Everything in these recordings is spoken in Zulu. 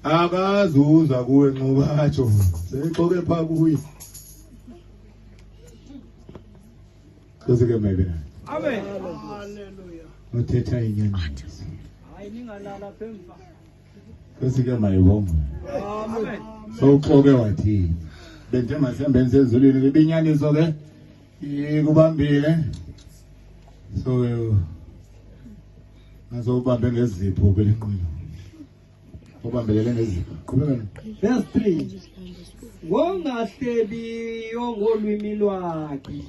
akazuza kuwe nqobatsho seqoke pha kuye kusike maybe Amen. Hallelujah. uthetha inyaniso Hayi ningalala phemva. kusike mayibonga Amen. so uxoke wathi bente masembeni sezulwini ke binyaniso ke ikubambile so nazo ubambe ngezipho ke linqilo ubambelele ngezipho qhubeka Verse 3. Wongahlebi ngolwimi lwakhe.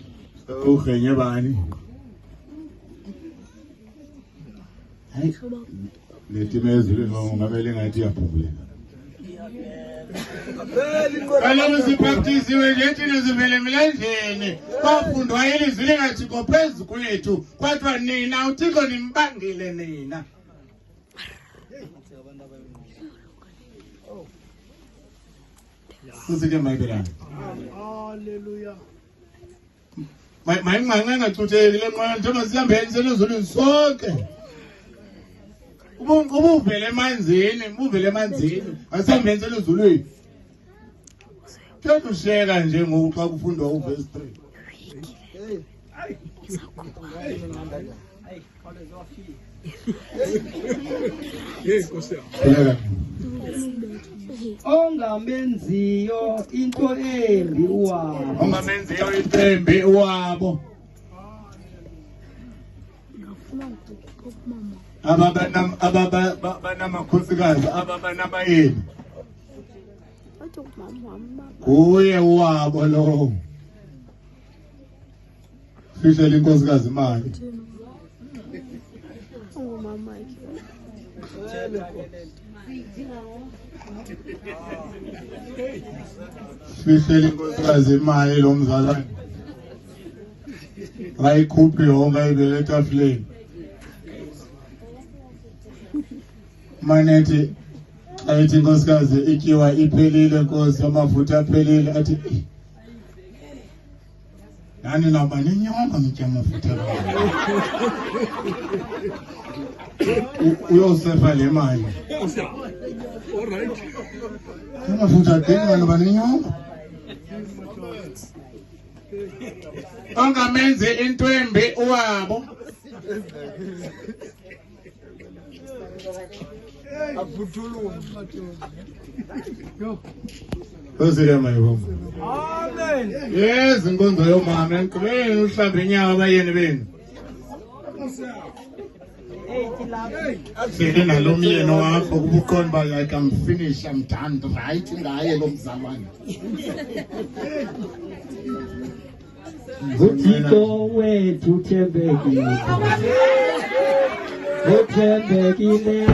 ugenye bani hayi lethi mezulwini ngamele ngathi yaphunguleka kaloku sibhaptiziwe nje thina sivele emlanjeni kwafundwa ilizwi lingathiko phezu kwethu kwathiwa nina uthixo nimbangile nina kusike mayibelana Hallelujah. mayinqanqe engacutheki le nqola njengoba sihambeni senezulwini sonke ubuvele emanzini asihambeni senezulwini kuyakusheka nje ngoku xa kufundwa uverse 3 Ongamenziyo into embi uwabo. ongamenziyo into embi uwabo abanamakhosikazi abanabayeni kuye uwabo lowo fihlela inkosikazi imali fihlela inkosikazi imali lo mzalwane ayikhuphi yonke ayibele etafuleni manethi ayithi inkosikazi ityiwa iphelile nkosi amafutha aphelile athi nani nawuba nenyonga ngitya amafutha uyosefa le mali amafutha adinga noba nenyonga ongamenzi into embi uwabo kusike mayibonga Amen. yes inkonzo yomama enkqubeni uhlambe inyawo abayeni benu sele nalo myeni wakho kuba uqonda uba like I'm finished, I'm done right ngaye lo mzalwane uThixo wethu uthembekile. Uthembekile.